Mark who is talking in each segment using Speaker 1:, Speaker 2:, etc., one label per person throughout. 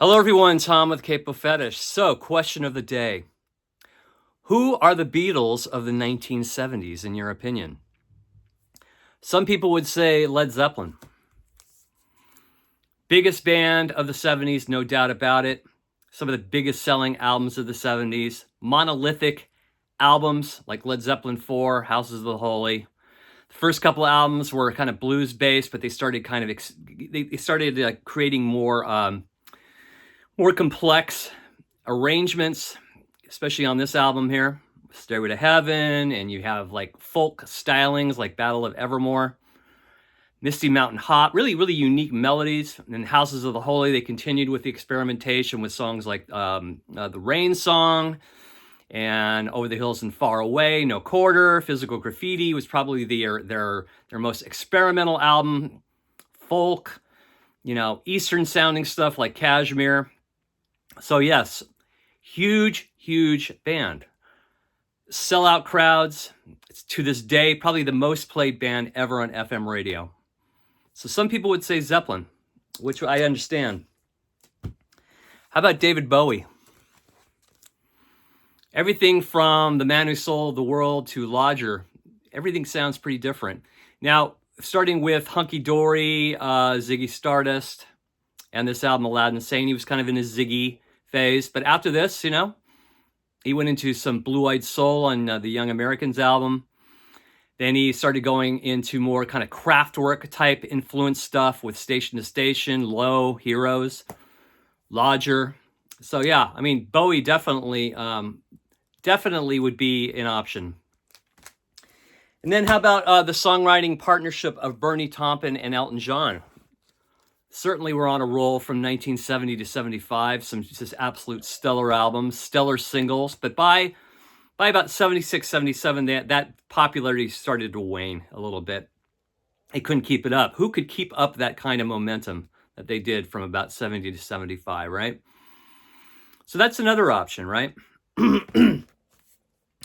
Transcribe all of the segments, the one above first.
Speaker 1: Hello, everyone. Tom with Capo Fetish. So, question of the day. Who are the Beatles of the 1970s, in your opinion? Some people would say Led Zeppelin. Biggest band of the 70s, no doubt about it. Some of the biggest selling albums of the 70s. Monolithic albums like Led Zeppelin 4, Houses of the Holy. The first couple of albums were kind of blues based, but they started creating more complex arrangements, especially on this album here, Stairway to Heaven, and you have like folk stylings like Battle of Evermore, Misty Mountain Hop, really, really unique melodies. And then Houses of the Holy, they continued with the experimentation with songs like the Rain Song and Over the Hills and Far Away, No Quarter, Physical Graffiti was probably their most experimental album. Folk, Eastern sounding stuff like Kashmir. So yes, huge, huge band. Sellout crowds. It's to this day probably the most played band ever on FM radio. So some people would say Zeppelin, which I understand. How about David Bowie? Everything from The Man Who Sold the World to Lodger, everything sounds pretty different. Now, starting with Hunky Dory, Ziggy Stardust, and this album Aladdin Sane, he was kind of in his Ziggy phase. But after this, he went into some Blue-Eyed Soul on the Young Americans album. Then he started going into more kind of Kraftwerk type influence stuff with Station to Station, Low, Heroes, Lodger. So yeah, Bowie definitely would be an option. And then how about the songwriting partnership of Bernie Topen and Elton John? Certainly we're on a roll from 1970 to 75, some just absolute stellar albums, stellar singles. But by about 76, 77, that popularity started to wane a little bit. They couldn't keep it up. Who could keep up that kind of momentum that they did from about 70 to 75, right? So that's another option, right?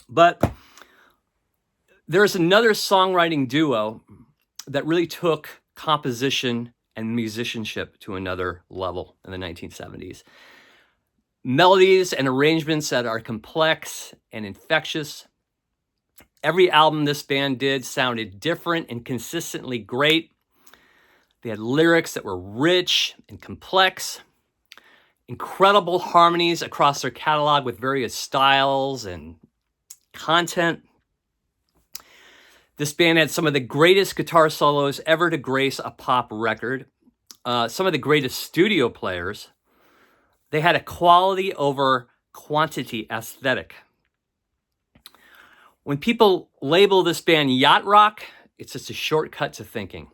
Speaker 1: But there's another songwriting duo that really took composition and musicianship to another level in the 1970s. Melodies and arrangements that are complex and infectious. Every album this band did sounded different and consistently great. They had lyrics that were rich and complex. Incredible harmonies across their catalog with various styles and content. This band had some of the greatest guitar solos ever to grace a pop record. Some of the greatest studio players. They had a quality over quantity aesthetic. When people label this band yacht rock, it's just a shortcut to thinking.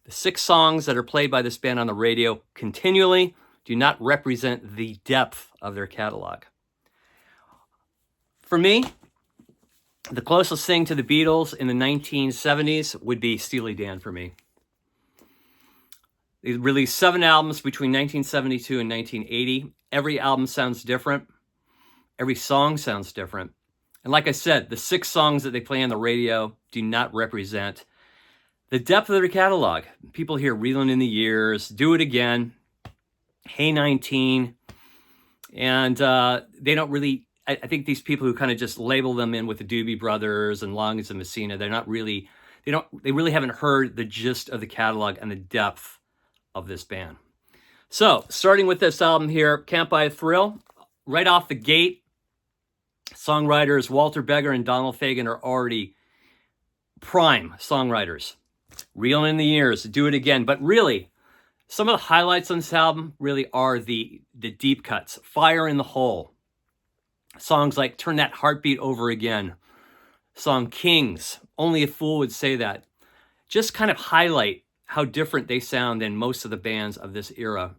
Speaker 1: The 6 songs that are played by this band on the radio continually do not represent the depth of their catalog. For me, the closest thing to the Beatles in the 1970s would be Steely Dan for me. They released 7 albums between 1972 and 1980. Every album sounds different. Every song sounds different. And like I said, the 6 songs that they play on the radio do not represent the depth of their catalog. People hear Reelin' in the Years, Do It Again, Hey 19, and they don't really, I think these people who kind of just label them in with the Doobie Brothers and Longs and Messina, they really haven't heard the gist of the catalog and the depth of this band. So, starting with this album here, Can't Buy a Thrill, right off the gate, songwriters Walter Becker and Donald Fagen are already prime songwriters. Reelin' in the Years, Do It Again, but really, some of the highlights on this album really are the deep cuts. Fire in the Hole. Songs like Turn That Heartbeat Over Again. Song Kings, Only a Fool Would Say That. Just kind of highlight how different they sound than most of the bands of this era.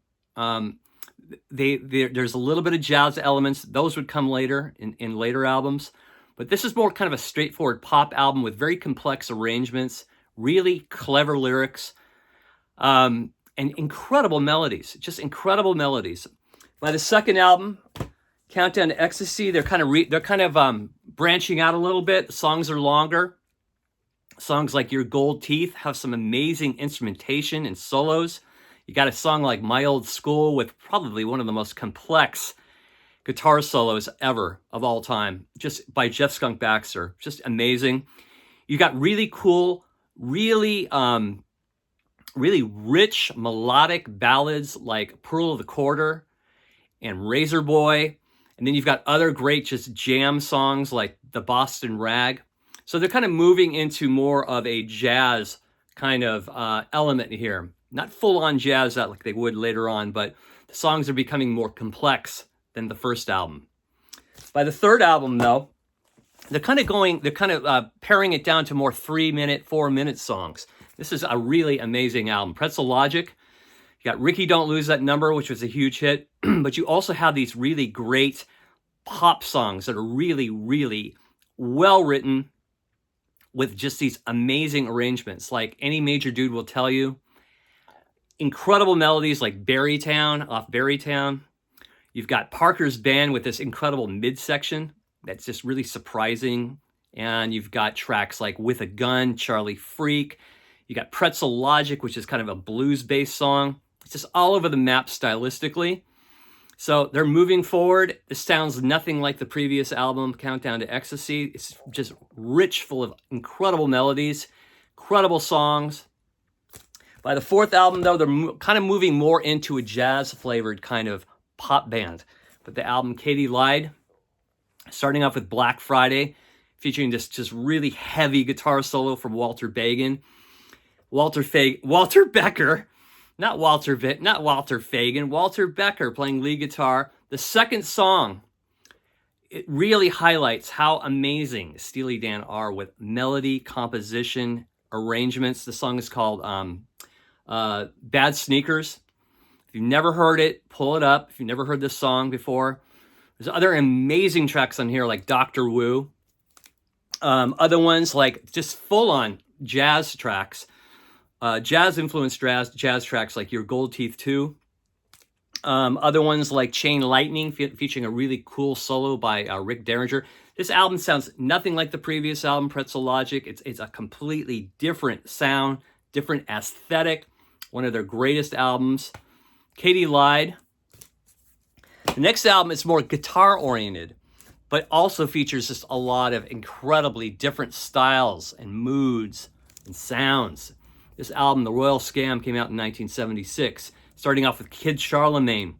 Speaker 1: There's a little bit of jazz elements. Those would come later in later albums. But this is more kind of a straightforward pop album with very complex arrangements, really clever lyrics, and incredible melodies. Just incredible melodies. By the second album, Countdown to Ecstasy, they're kind of branching out a little bit. The songs are longer. Songs like Your Gold Teeth have some amazing instrumentation and solos. You got a song like My Old School with probably one of the most complex guitar solos ever of all time, just by Jeff Skunk Baxter. Just amazing. You got really cool, really rich melodic ballads like Pearl of the Quarter and Razor Boy. And then you've got other great just jam songs like The Boston Rag. So they're kind of moving into more of a jazz kind of element here. Not full-on jazz out like they would later on, but the songs are becoming more complex than the first album. By the third album, though, they're kind of paring it down to more 3-minute, 4-minute songs. This is a really amazing album. Pretzel Logic. You got Ricky Don't Lose That Number, which was a huge hit. But you also have these really great pop songs that are really, really well written with just these amazing arrangements. Like Any Major Dude Will Tell You. Incredible melodies like Berrytown off Berrytown. You've got Parker's Band with this incredible midsection that's just really surprising. And you've got tracks like With a Gun, Charlie Freak. You got Pretzel Logic, which is kind of a blues-based song. It's just all over the map stylistically. So they're moving forward. This sounds nothing like the previous album, Countdown to Ecstasy. It's just rich, full of incredible melodies, incredible songs. By the fourth album, though, they're kind of moving more into a jazz-flavored kind of pop band. But the album Katie Lied, starting off with Black Friday, featuring this just really heavy guitar solo from Walter Becker, Walter Becker playing lead guitar. The second song, it really highlights how amazing Steely Dan are with melody, composition, arrangements. The song is called Bad Sneakers. If you've never heard it, pull it up. If you've never heard this song before, there's other amazing tracks on here like Dr. Wu. Other ones like just full-on jazz tracks. Jazz-influenced jazz tracks like Your Gold Teeth 2. Other ones like Chain Lightning, featuring a really cool solo by Rick Derringer. This album sounds nothing like the previous album, Pretzel Logic. It's a completely different sound, different aesthetic. One of their greatest albums. Katie Lied. The next album is more guitar-oriented, but also features just a lot of incredibly different styles and moods and sounds. This album, The Royal Scam, came out in 1976, starting off with Kid Charlemagne,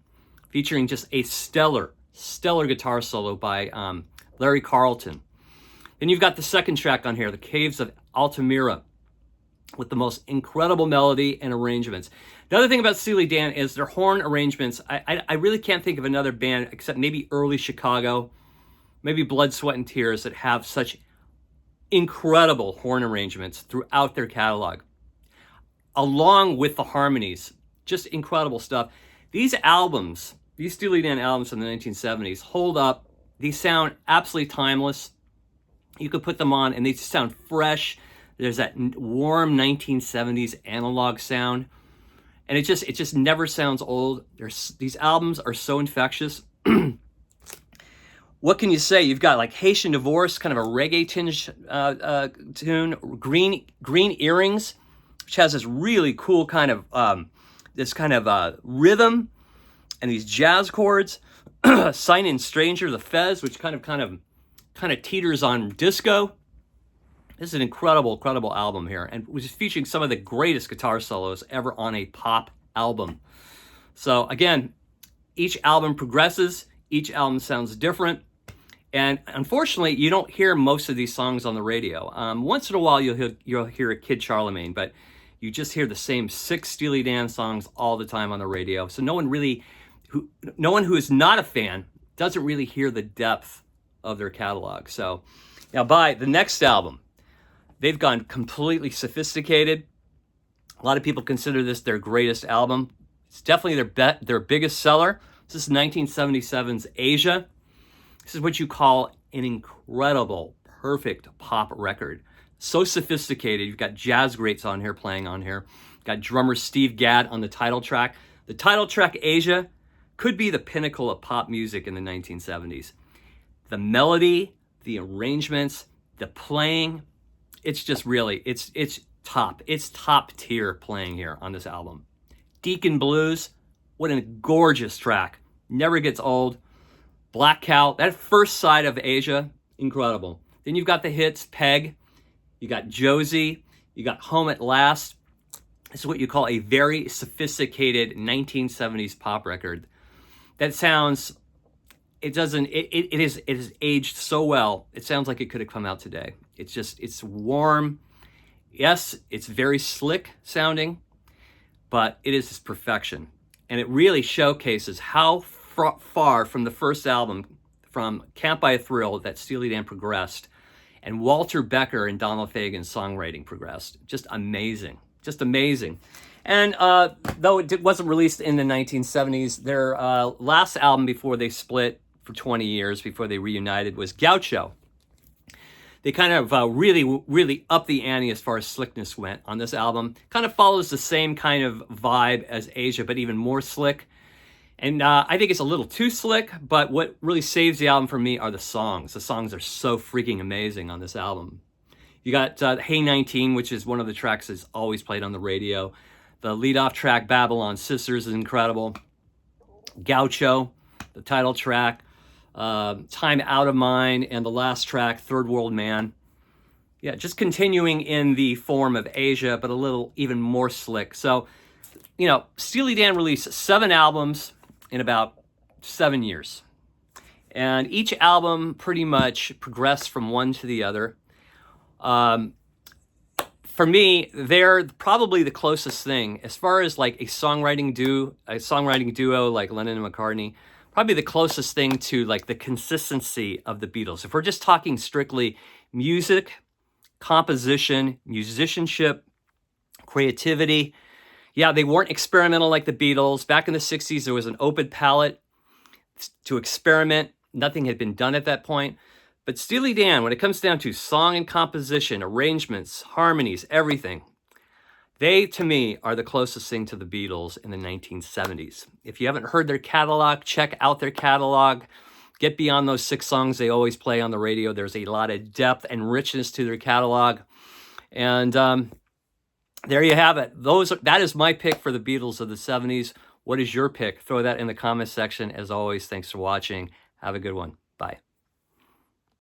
Speaker 1: featuring just a stellar guitar solo by Larry Carlton. Then you've got the second track on here, The Caves of Altamira, with the most incredible melody and arrangements. The other thing about Steely Dan is their horn arrangements. I really can't think of another band except maybe early Chicago, maybe Blood, Sweat, and Tears that have such incredible horn arrangements throughout their catalog, along with the harmonies. Just incredible stuff. These albums, these Steely Dan albums from the 1970s, hold up. These sound absolutely timeless. You could put them on and they just sound fresh. There's that warm 1970s analog sound. And it just never sounds old. These albums are so infectious. What can you say? You've got like Haitian Divorce, kind of a reggae tinge tune. Green Earrings, which has this really cool kind of rhythm and these jazz chords. Sign In Stranger, The Fez, which kind of teeters on disco. This is an incredible album here, and which is featuring some of the greatest guitar solos ever on a pop album. So again, each album progresses, each album sounds different, and unfortunately, you don't hear most of these songs on the radio. Once in a while, you'll hear a Kid Charlemagne, but you just hear the same 6 Steely Dan songs all the time on the radio. So no one who is not a fan doesn't really hear the depth of their catalog. So now by the next album, they've gone completely sophisticated. A lot of people consider this their greatest album. It's definitely their biggest seller. This is 1977's Asia. This is what you call an incredible, perfect pop record. So sophisticated. You've got jazz greats on here playing on here. You've got drummer Steve Gadd on the title track. The title track, Asia, could be the pinnacle of pop music in the 1970s. The melody, the arrangements, the playing, it's just really, it's top tier playing here on this album. Deacon Blues, what a gorgeous track. Never gets old. Black Cow, that first side of Asia, incredible. Then you've got the hits, Peg, you got Josie, you got Home at Last. This is what you call a very sophisticated 1970s pop record. That sounds, it is aged so well. It sounds like it could have come out today. It's warm. Yes, it's very slick sounding, but it is perfection. And it really showcases how far from the first album, from Can't Buy a Thrill, that Steely Dan progressed, and Walter Becker and Donald Fagen's songwriting progressed. Just amazing. Just amazing. And though it wasn't released in the 1970s, their last album before they split for 20 years, before they reunited, was Gaucho. They kind of really upped the ante as far as slickness went on this album. Kind of follows the same kind of vibe as Asia, but even more slick. And I think it's a little too slick, but what really saves the album for me are the songs. The songs are so freaking amazing on this album. You got Hey 19, which is one of the tracks that's always played on the radio. The lead-off track, Babylon Sisters, is incredible. Gaucho, the title track. Time Out of Mind, and the last track, Third World Man. Yeah, just continuing in the form of Asia, but a little even more slick. So, you know, Steely Dan released 7 albums in about 7 years. And each album pretty much progressed from one to the other. For me, they're probably the closest thing, as far as like a songwriting duo like Lennon and McCartney, probably the closest thing to like the consistency of the Beatles. If we're just talking strictly music, composition, musicianship, creativity, yeah, they weren't experimental like the Beatles. Back in the 60s, there was an open palette to experiment. Nothing had been done at that point. But Steely Dan, when it comes down to song and composition, arrangements, harmonies, everything, they, to me, are the closest thing to the Beatles in the 1970s. If you haven't heard their catalog, check out their catalog. Get beyond those 6 songs they always play on the radio. There's a lot of depth and richness to their catalog. And there you have it. That is my pick for the Beatles of the 70s. What is your pick? Throw that in the comments section. As always, thanks for watching. Have a good one. Bye.